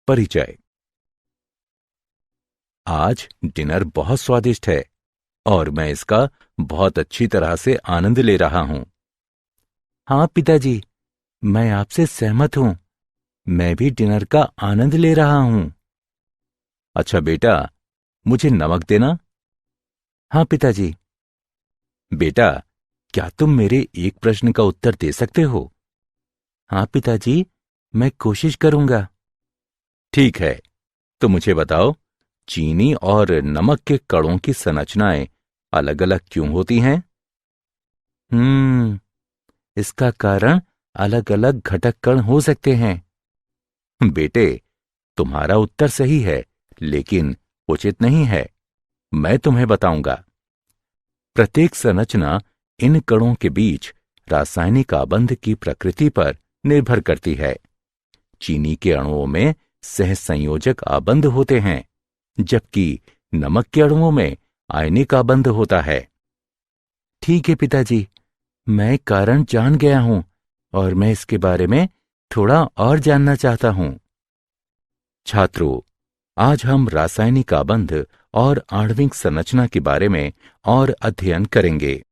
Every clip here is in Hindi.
परिचय। आज डिनर बहुत स्वादिष्ट है और मैं इसका बहुत अच्छी तरह से आनंद ले रहा हूं। हाँ पिताजी, मैं आपसे सहमत हूं। मैं भी डिनर का आनंद ले रहा हूं। अच्छा बेटा, मुझे नमक देना। हाँ पिताजी। बेटा, क्या तुम मेरे एक प्रश्न का उत्तर दे सकते हो? हाँ पिताजी, मैं कोशिश करूंगा। ठीक है, तो मुझे बताओ, चीनी और नमक के कणों की संरचनाएं अलग अलग क्यों होती हैं? इसका कारण अलग अलग घटक कण हो सकते हैं। बेटे, तुम्हारा उत्तर सही है, लेकिन उचित नहीं है। मैं तुम्हें बताऊंगा। प्रत्येक संरचना इन कणों के बीच रासायनिक आबंध की प्रकृति पर निर्भर करती है। चीनी के अणुओं में सहसंयोजक आबंध होते हैं, जबकि नमक के अणुओं में आयनिक आबंध होता है। ठीक है पिताजी, मैं कारण जान गया हूं और मैं इसके बारे में थोड़ा और जानना चाहता हूं। छात्रों, आज हम रासायनिक आबंध और आणविक संरचना के बारे में और अध्ययन करेंगे।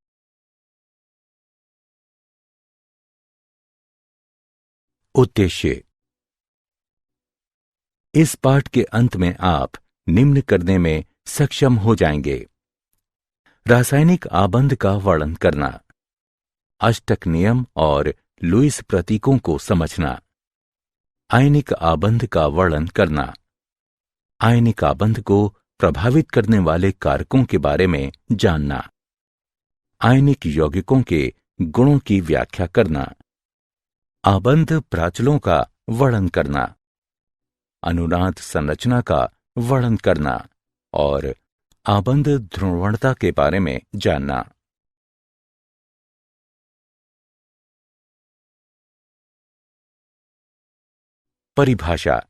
उद्देश्य। इस पाठ के अंत में आप निम्न करने में सक्षम हो जाएंगे: रासायनिक आबंध का वर्णन करना, अष्टक नियम और लुईस प्रतीकों को समझना, आयनिक आबंध का वर्णन करना, आयनिक आबंध को प्रभावित करने वाले कारकों के बारे में जानना, आयनिक यौगिकों के गुणों की व्याख्या करना, आबंध प्राचलों का वर्णन करना, अनुनाद संरचना का वर्णन करना और आबंध ध्रुवणता के बारे में जानना। परिभाषा।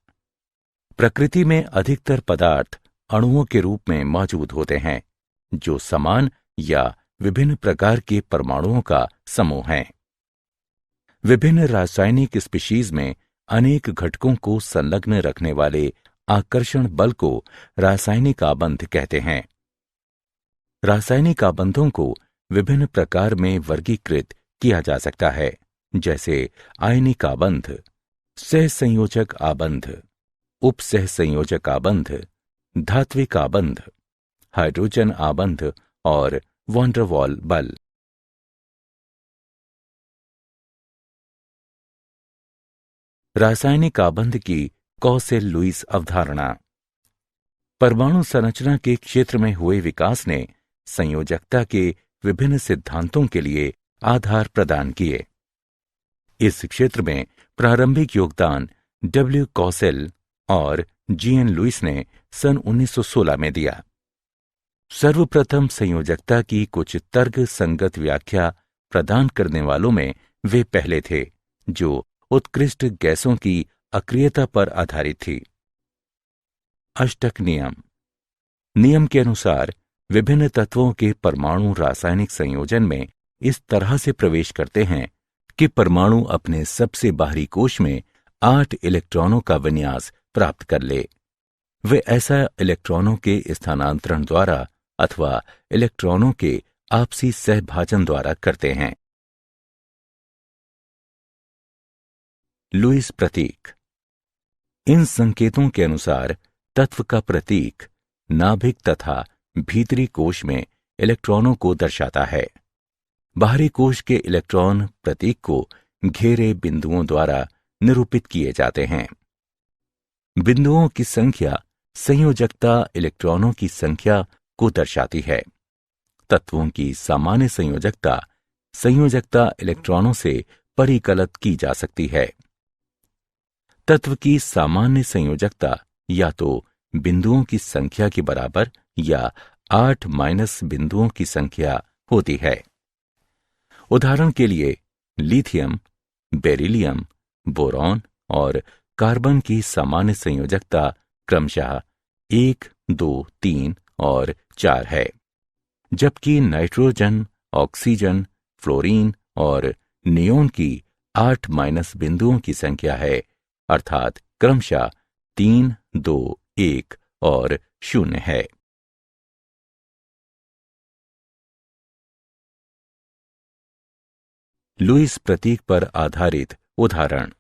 प्रकृति में अधिकतर पदार्थ अणुओं के रूप में मौजूद होते हैं, जो समान या विभिन्न प्रकार के परमाणुओं का समूह हैं। विभिन्न रासायनिक स्पीशीज में अनेक घटकों को संलग्न रखने वाले आकर्षण बल को रासायनिक आबंध कहते हैं। रासायनिक आबंधों को विभिन्न प्रकार में वर्गीकृत किया जा सकता है, जैसे आयनिक आबंध, सहसंयोजक आबंध, उपसहसंयोजक आबंध, धात्विक आबंध, हाइड्रोजन आबंध और वॉन डर वाल बल। रासायनिक आबंध की कॉसेल-लुईस अवधारणा। परमाणु संरचना के क्षेत्र में हुए विकास ने संयोजकता के विभिन्न सिद्धांतों के लिए आधार प्रदान किए। इस क्षेत्र में प्रारंभिक योगदान डब्ल्यू कॉसेल और जीएन लुईस ने सन 1916 में दिया। सर्वप्रथम संयोजकता की कुछ तर्क संगत व्याख्या प्रदान करने वालों में वे पहले थे, जो उत्कृष्ट गैसों की अक्रियता पर आधारित थी। अष्टक नियम। नियम के अनुसार विभिन्न तत्वों के परमाणु रासायनिक संयोजन में इस तरह से प्रवेश करते हैं कि परमाणु अपने सबसे बाहरी कोश में 8 इलेक्ट्रॉनों का विन्यास प्राप्त कर ले। वे ऐसा इलेक्ट्रॉनों के स्थानांतरण द्वारा अथवा इलेक्ट्रॉनों के आपसी सहभाजन द्वारा करते हैं। लुईस प्रतीक। इन संकेतों के अनुसार तत्व का प्रतीक नाभिक तथा भीतरी कोश में इलेक्ट्रॉनों को दर्शाता है। बाहरी कोश के इलेक्ट्रॉन प्रतीक को घेरे बिंदुओं द्वारा निरूपित किए जाते हैं। बिंदुओं की संख्या संयोजकता इलेक्ट्रॉनों की संख्या को दर्शाती है। तत्वों की सामान्य संयोजकता इलेक्ट्रॉनों से परिकलित की जा सकती है। तत्व की सामान्य संयोजकता या तो बिंदुओं की संख्या के बराबर या 8 माइनस बिंदुओं की संख्या होती है। उदाहरण के लिए लिथियम, बेरिलियम, बोरॉन और कार्बन की सामान्य संयोजकता क्रमशः 1, 2, 3 और 4 है, जबकि नाइट्रोजन, ऑक्सीजन, फ्लोरीन और नियोन की 8 माइनस बिंदुओं की संख्या है, अर्थात क्रमशः 3, 2, 1 और 0 है। लुईस प्रतीक पर आधारित उदाहरण।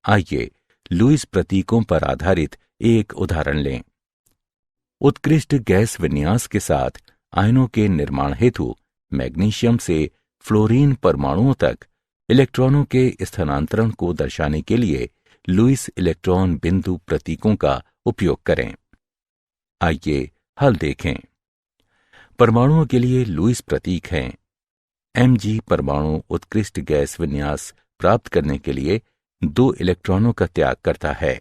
आइए लुईस प्रतीकों पर आधारित एक उदाहरण लें। उत्कृष्ट गैस विन्यास के साथ आयनों के निर्माण हेतु मैग्नीशियम से फ्लोरीन परमाणुओं तक इलेक्ट्रॉनों के स्थानांतरण को दर्शाने के लिए लुईस इलेक्ट्रॉन बिंदु प्रतीकों का उपयोग करें। आइए हल देखें। परमाणुओं के लिए लुईस प्रतीक हैं। Mg परमाणु उत्कृष्ट गैस विन्यास प्राप्त करने के लिए 2 इलेक्ट्रॉनों का त्याग करता है,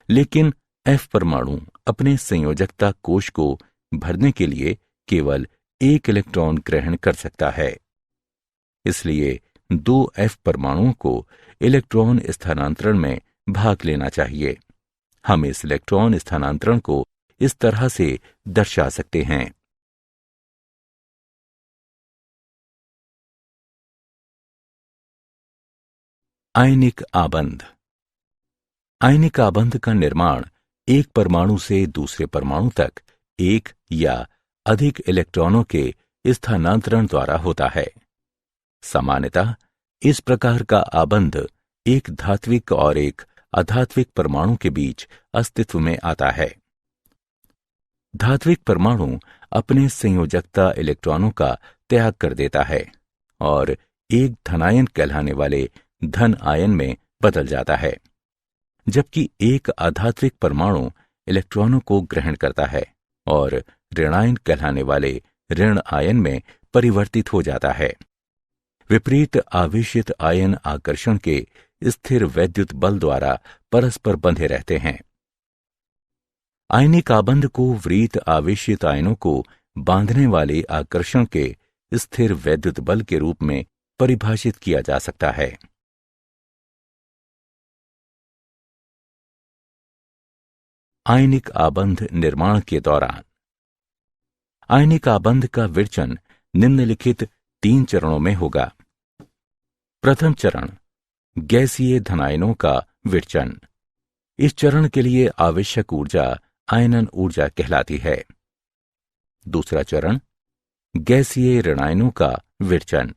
लेकिन F परमाणु अपने संयोजकता कोश को भरने के लिए केवल 1 इलेक्ट्रॉन ग्रहण कर सकता है। इसलिए 2 F परमाणुओं को इलेक्ट्रॉन स्थानांतरण में भाग लेना चाहिए। हम इस इलेक्ट्रॉन स्थानांतरण को इस तरह से दर्शा सकते हैं। आयनिक आबंध। आयनिक आबंध का निर्माण एक परमाणु से दूसरे परमाणु तक एक या अधिक इलेक्ट्रॉनों के स्थानांतरण द्वारा होता है। सामान्यतः इस प्रकार का आबंध एक धात्विक और एक अधात्विक परमाणु के बीच अस्तित्व में आता है। धात्विक परमाणु अपने संयोजकता इलेक्ट्रॉनों का त्याग कर देता है और एक धनायन कहलाने वाले धन आयन में बदल जाता है, जबकि एक आधात्विक परमाणु इलेक्ट्रॉनों को ग्रहण करता है और ऋणायन कहलाने वाले ऋण आयन में परिवर्तित हो जाता है। विपरीत आवेशित आयन आकर्षण के स्थिर वैद्युत बल द्वारा परस्पर बंधे रहते हैं। आयनिक आबंध को विपरीत आवेशित आयनों को बांधने वाले आकर्षण के स्थिर वैद्युत बल के रूप में परिभाषित किया जा सकता है। आयनिक आबंध निर्माण के दौरान आयनिक आबंध का विरचन निम्नलिखित 3 चरणों में होगा। प्रथम चरण, गैसीय धनायनों का विरचन। इस चरण के लिए आवश्यक ऊर्जा आयनन ऊर्जा कहलाती है। दूसरा चरण, गैसीय ऋणायनों का विरचन।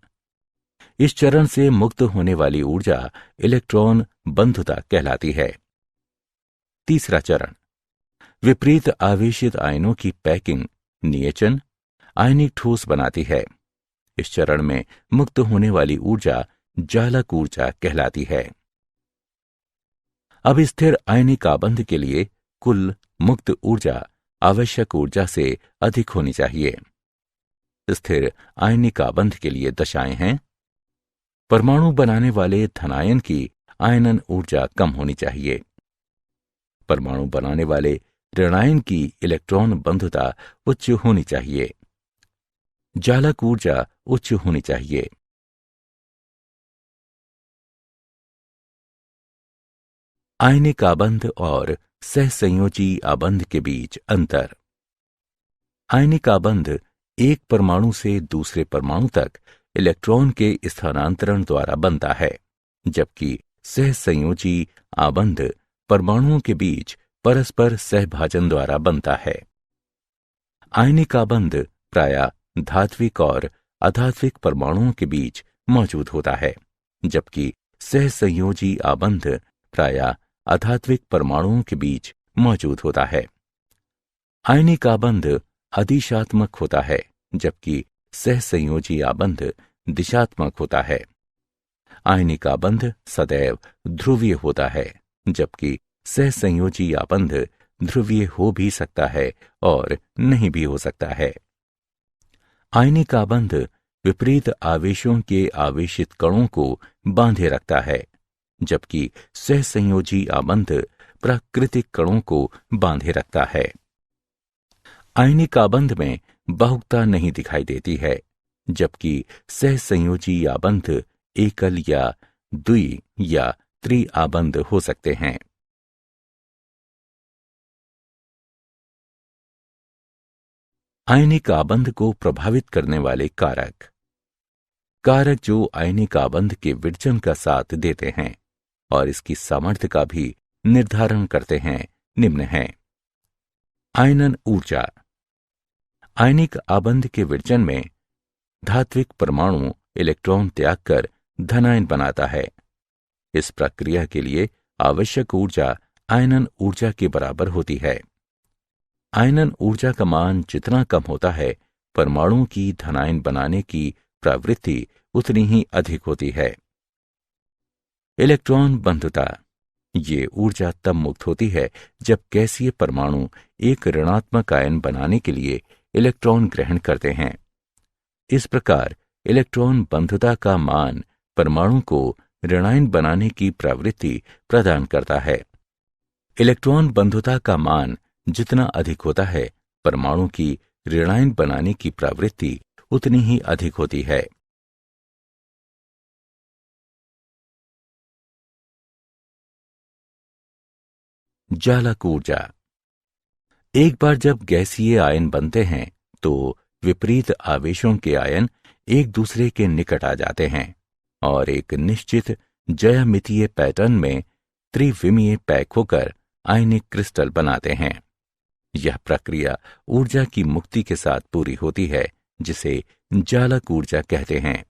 इस चरण से मुक्त होने वाली ऊर्जा इलेक्ट्रॉन बंधुता कहलाती है। तीसरा चरण, विपरीत आवेशित आयनों की पैकिंग नियचन आयनिक ठोस बनाती है। इस चरण में मुक्त होने वाली ऊर्जा जालक ऊर्जा कहलाती है। अब स्थिर आयनिक आबंध के लिए कुल मुक्त ऊर्जा आवश्यक ऊर्जा से अधिक होनी चाहिए। स्थिर आयनिक आबंध के लिए दशाएं हैं। परमाणु बनाने वाले धनायन की आयनन ऊर्जा कम होनी चाहिए। परमाणु बनाने वाले ऋणायन की इलेक्ट्रॉन बंधुता उच्च होनी चाहिए। जालक ऊर्जा उच्च होनी चाहिए। आयनिक आबंध और सहसंयोजी आबंध के बीच अंतर। आयनिक आबंध एक परमाणु से दूसरे परमाणु तक इलेक्ट्रॉन के स्थानांतरण द्वारा बनता है, जबकि सहसंयोजी आबंध परमाणुओं के बीच परस्पर सहभाजन द्वारा बनता है। आयनिक आबंध प्रायः धात्विक और अधात्विक परमाणुओं के बीच मौजूद होता है, जबकि सहसंयोजी आबंध प्रायः अधात्विक परमाणुओं के बीच मौजूद होता है। आयनिक आबंध अदिशात्मक होता है, जबकि सहसंयोजी आबंध दिशात्मक होता है। आयनिक आबंध सदैव ध्रुवीय होता है, जबकि सहसंयोजी आबंध ध्रुवीय हो भी सकता है और नहीं भी हो सकता है। आयनिक आबंध विपरीत आवेशों के आवेशित कणों को बांधे रखता है, जबकि सहसंयोजी आबंध प्राकृतिक कणों को बांधे रखता है। आयनिक आबंध में बहुकता नहीं दिखाई देती है, जबकि सहसंयोजी आबंध एकल या द्वि या त्रि आबंध हो सकते हैं। आयनिक आबंध को प्रभावित करने वाले कारक। कारक जो आयनिक आबंध के विरचन का साथ देते हैं और इसकी सामर्थ्य का भी निर्धारण करते हैं निम्न हैं। आयनन ऊर्जा। आयनिक आबंध के विरचन में धात्विक परमाणु इलेक्ट्रॉन त्याग कर धनायन बनाता है। इस प्रक्रिया के लिए आवश्यक ऊर्जा आयनन ऊर्जा के बराबर होती है। आयनन ऊर्जा का मान जितना कम होता है, परमाणु की धनायन बनाने की प्रवृत्ति उतनी ही अधिक होती है। इलेक्ट्रॉन बंधुता। ये ऊर्जा तब मुक्त होती है जब गैसीय परमाणु एक ऋणात्मक आयन बनाने के लिए इलेक्ट्रॉन ग्रहण करते हैं। इस प्रकार इलेक्ट्रॉन बंधुता का मान परमाणु को ऋणायन बनाने की प्रवृत्ति प्रदान करता है। इलेक्ट्रॉन बंधुता का मान जितना अधिक होता है, परमाणु की ऋणायन बनाने की प्रवृत्ति उतनी ही अधिक होती है। जालक ऊर्जा। एक बार जब गैसीय आयन बनते हैं तो विपरीत आवेशों के आयन एक दूसरे के निकट आ जाते हैं और एक निश्चित ज्यामितीय पैटर्न में त्रिविमीय पैक होकर आयनिक क्रिस्टल बनाते हैं। यह प्रक्रिया ऊर्जा की मुक्ति के साथ पूरी होती है, जिसे जालक ऊर्जा कहते हैं।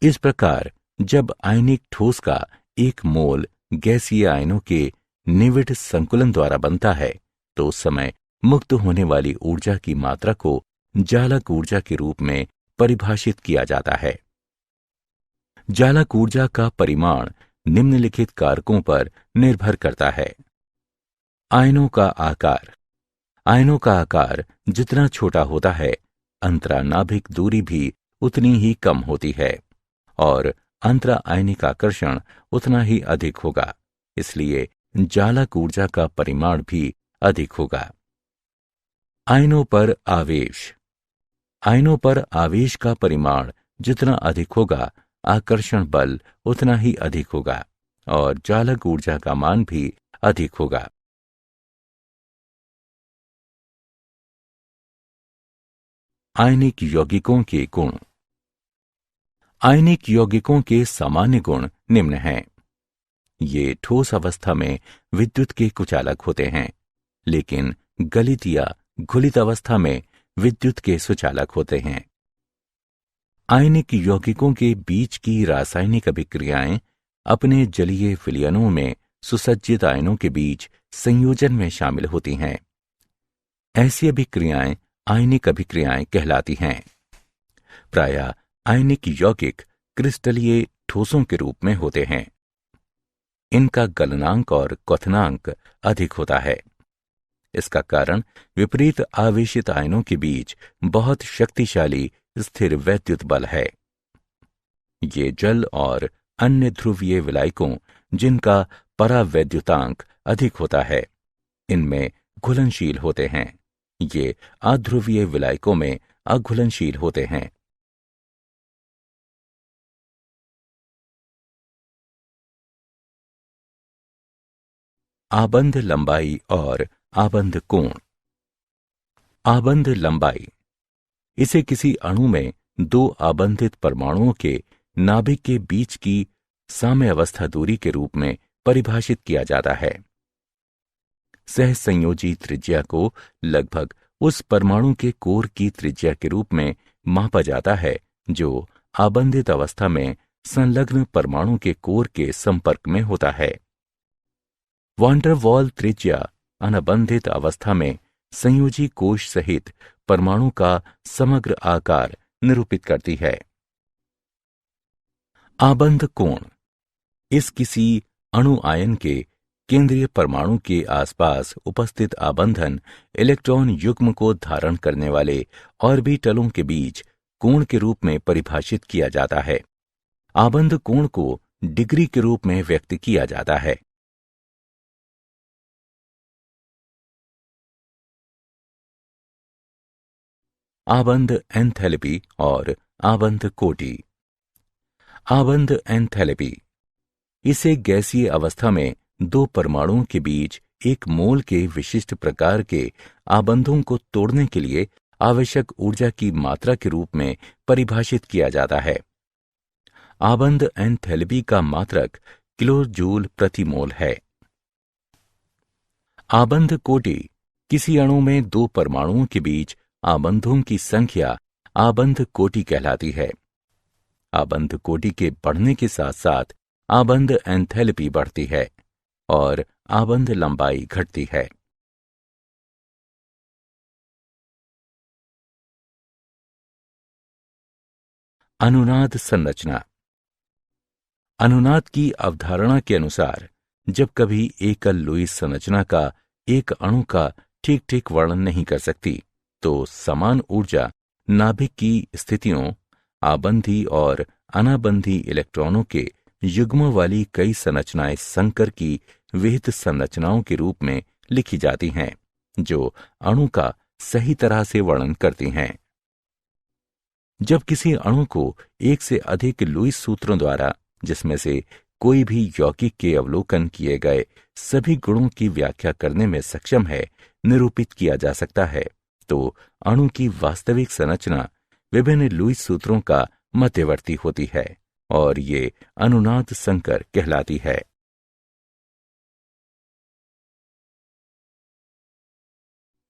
इस प्रकार जब आयनिक ठोस का एक मोल गैसीय आयनों के निविड़ संकुलन द्वारा बनता है, तो उस समय मुक्त होने वाली ऊर्जा की मात्रा को जालक ऊर्जा के रूप में परिभाषित किया जाता है। जालक ऊर्जा का परिमाण निम्नलिखित कारकों पर निर्भर करता है। आयनों का आकार। आयनों का आकार जितना छोटा होता है, अंतरानाभिक दूरी भी उतनी ही कम होती है और अंतरा आयनिक आकर्षण उतना ही अधिक होगा। इसलिए जालक ऊर्जा का परिमाण भी अधिक होगा। आयनों पर आवेश। आयनों पर आवेश का परिमाण जितना अधिक होगा, आकर्षण बल उतना ही अधिक होगा और जालक ऊर्जा का मान भी अधिक होगा। आयनिक यौगिकों के गुण। आयनिक यौगिकों के सामान्य गुण निम्न हैं। ये ठोस अवस्था में विद्युत के कुचालक होते हैं, लेकिन गलित या घुलित अवस्था में विद्युत के सुचालक होते हैं। आयनिक यौगिकों के बीच की रासायनिक अभिक्रियाएं अपने जलीय विलयनों में सुसज्जित आयनों के बीच संयोजन में शामिल होती हैं। ऐसी अभिक्रियाएं आयनिक अभिक्रियाएं कहलाती हैं। प्रायः आयनिक यौगिक क्रिस्टलीय ठोसों के रूप में होते हैं। इनका गलनांक और क्वथनांक अधिक होता है। इसका कारण विपरीत आवेशित आयनों के बीच बहुत शक्तिशाली स्थिर वैद्युत बल है। ये जल और अन्य ध्रुवीय विलायकों जिनका परावैद्युतांक अधिक होता है, इनमें घुलनशील होते हैं। ये अध्रुवीय विलायकों में अघुलनशील होते हैं। आबंध लंबाई और आबंध कोण। आबंध लंबाई। इसे किसी अणु में दो आबंधित परमाणुओं के नाभिक के बीच की साम्यावस्था दूरी के रूप में परिभाषित किया जाता है। सहसंयोजी त्रिज्या को लगभग उस परमाणु के कोर की त्रिज्या के रूप में मापा जाता है जो आबंधित अवस्था में संलग्न परमाणु के कोर के संपर्क में होता है। वॉन डर वाल त्रिज्या अनबंधित अवस्था में संयोजी कोश सहित परमाणु का समग्र आकार निरूपित करती है। आबंध कोण। इस किसी अणु आयन के केंद्रीय परमाणु के आसपास उपस्थित आबंधन इलेक्ट्रॉन युग्म को धारण करने वाले ऑर्बिटलों के बीच कोण के रूप में परिभाषित किया जाता है। आबंध कोण को डिग्री के रूप में व्यक्त किया जाता है। आबंध एंथैल्पी और आबंध कोटि। आबंध एंथैल्पी। इसे गैसीय अवस्था में दो परमाणुओं के बीच एक मोल के विशिष्ट प्रकार के आबंधों को तोड़ने के लिए आवश्यक ऊर्जा की मात्रा के रूप में परिभाषित किया जाता है। आबंध एंथैल्पी का मात्रक किलो जूल प्रति मोल है। आबंध कोटि किसी अणु में दो परमाणुओं के बीच आबंधों की संख्या आबंध कोटि कहलाती है। आबंध कोटि के बढ़ने के साथ साथ आबंध एंथैल्पी बढ़ती है और आबंध लंबाई घटती है। अनुनाद संरचना। अनुनाद की अवधारणा के अनुसार जब कभी एकल लुईस संरचना का एक अणु का ठीक ठीक वर्णन नहीं कर सकती तो समान ऊर्जा नाभिक की स्थितियों, आबंधी और अनाबंधी इलेक्ट्रॉनों के युग्मों वाली कई संरचनाएं संकर की विहित संरचनाओं के रूप में लिखी जाती हैं, जो अणु का सही तरह से वर्णन करती हैं। जब किसी अणु को एक से अधिक लुईस सूत्रों द्वारा, जिसमें से कोई भी यौगिक के अवलोकन किए गए सभी गुणों की व्याख्या करने में सक्षम है, निरूपित किया जा सकता है, तो अणु की वास्तविक संरचना विभिन्न लुईस सूत्रों का मध्यवर्ती होती है और ये अनुनाद संकर कहलाती है।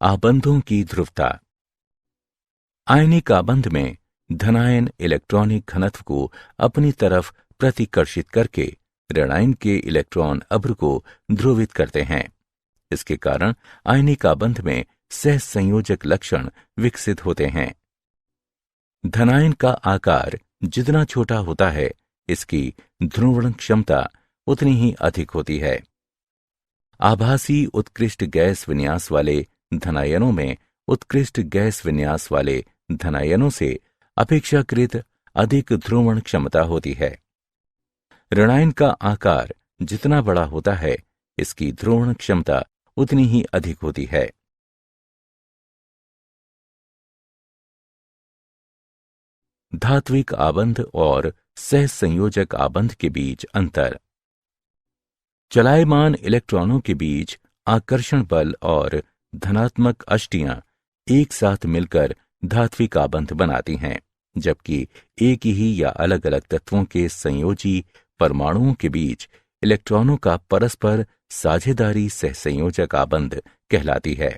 आबंधों की ध्रुवता। आयनिक आबंध में धनायन इलेक्ट्रॉनिक घनत्व को अपनी तरफ प्रतिकर्षित करके ऋणायन के इलेक्ट्रॉन अभ्र को ध्रुवित करते हैं। इसके कारण आयनिक आबंध में सहसंयोजक लक्षण विकसित होते हैं। धनायन का आकार जितना छोटा होता है, इसकी ध्रुवण क्षमता उतनी ही अधिक होती है। आभासी उत्कृष्ट गैस विन्यास वाले धनायनों में उत्कृष्ट गैस विन्यास वाले धनायनों से अपेक्षाकृत अधिक ध्रुवण क्षमता होती है। ऋणायन का आकार जितना बड़ा होता है, इसकी ध्रुवण क्षमता उतनी ही अधिक होती है। धात्विक आबंध और सहसंयोजक आबंध के बीच अंतर। चलायमान इलेक्ट्रॉनों के बीच आकर्षण बल और धनात्मक अष्टियां एक साथ मिलकर धात्विक आबंध बनाती हैं, जबकि एक ही या अलग अलग तत्वों के संयोजी परमाणुओं के बीच इलेक्ट्रॉनों का परस्पर साझेदारी सहसंयोजक आबंध कहलाती है।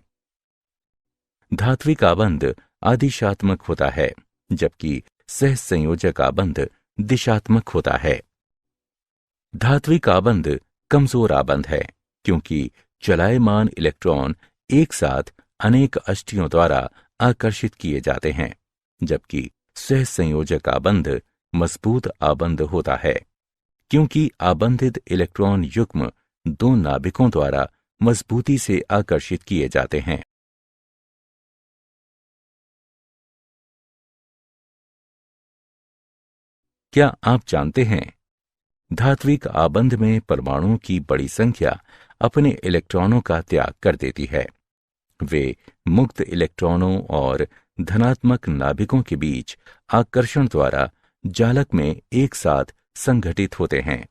धात्विक आबंध आदिशात्मक होता है, जबकि सहसंयोजक आबंध दिशात्मक होता है। धात्विक आबंध कमजोर आबंध है, क्योंकि चलायमान इलेक्ट्रॉन एक साथ अनेक अष्टियों द्वारा आकर्षित किए जाते हैं, जबकि सहसंयोजक आबंध मजबूत आबंध होता है, क्योंकि आबंधित इलेक्ट्रॉन युग्म दो नाभिकों द्वारा मजबूती से आकर्षित किए जाते हैं। क्या आप जानते हैं, धात्विक आबंध में परमाणुओं की बड़ी संख्या अपने इलेक्ट्रॉनों का त्याग कर देती है। वे मुक्त इलेक्ट्रॉनों और धनात्मक नाभिकों के बीच आकर्षण द्वारा जालक में एक साथ संघटित होते हैं।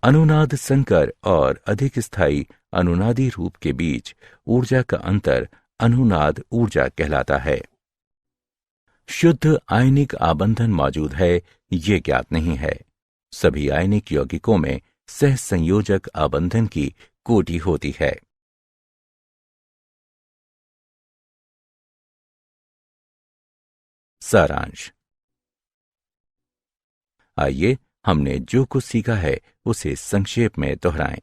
अनुनाद संकर और अधिक स्थायी अनुनादी रूप के बीच ऊर्जा का अंतर अनुनाद ऊर्जा कहलाता है। शुद्ध आयनिक आबंधन मौजूद है, ये ज्ञात नहीं है। सभी आयनिक यौगिकों में सहसंयोजक आबंधन की कोटि होती है। सारांश। आइए हमने जो कुछ सीखा है उसे संक्षेप में दोहराएं।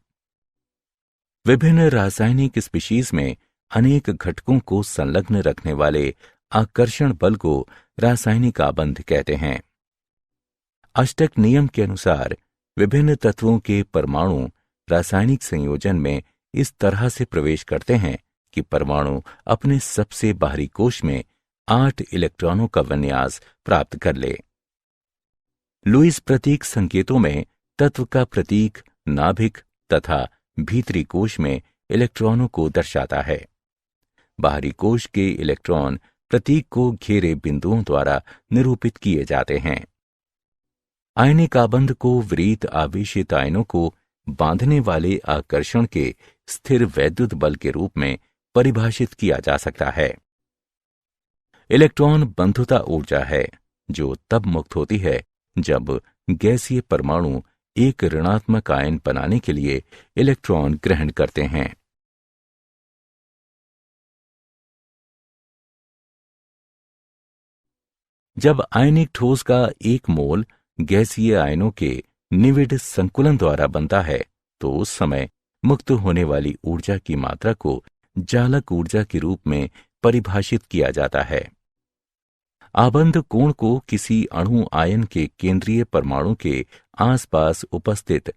विभिन्न रासायनिक स्पीशीज में अनेक घटकों को संलग्न रखने वाले आकर्षण बल को रासायनिक आबंध कहते हैं। अष्टक नियम के अनुसार विभिन्न तत्वों के परमाणु रासायनिक संयोजन में इस तरह से प्रवेश करते हैं कि परमाणु अपने सबसे बाहरी कोश में 8 इलेक्ट्रॉनों का विन्यास प्राप्त कर ले। लुईस प्रतीक संकेतों में तत्व का प्रतीक नाभिक तथा भीतरी कोश में इलेक्ट्रॉनों को दर्शाता है। बाहरी कोश के इलेक्ट्रॉन प्रतीक को घेरे बिंदुओं द्वारा निरूपित किए जाते हैं। आयनिक आबंध को विपरीत आवेशित आयनों को बांधने वाले आकर्षण के स्थिर वैद्युत बल के रूप में परिभाषित किया जा सकता है। इलेक्ट्रॉन बंधुता ऊर्जा है, जो तब मुक्त होती है जब गैसीय परमाणु एक ऋणात्मक आयन बनाने के लिए इलेक्ट्रॉन ग्रहण करते हैं जब आयनिक ठोस का 1 मोल गैसीय आयनों के निविड संकुलन द्वारा बनता है तो उस समय मुक्त होने वाली ऊर्जा की मात्रा को जालक ऊर्जा के रूप में परिभाषित किया जाता है। आबंध कोण को किसी अणु आयन के केंद्रीय परमाणु के आसपास उपस्थित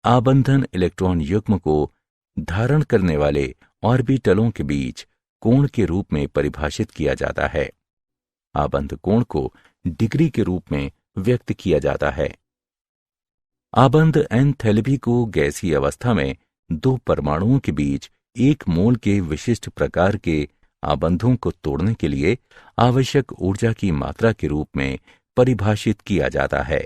आबंधन इलेक्ट्रॉन युग्म को धारण करने वाले ऑर्बिटलों के बीच कोण के रूप में परिभाषित किया जाता है। आबंध कोण को डिग्री के रूप में व्यक्त किया जाता है। आबंध एंथैल्पी को गैसीय अवस्था में 2 परमाणुओं के बीच 1 मोल के विशिष्ट प्रकार के आबंधों को तोड़ने के लिए आवश्यक ऊर्जा की मात्रा के रूप में परिभाषित किया जाता है।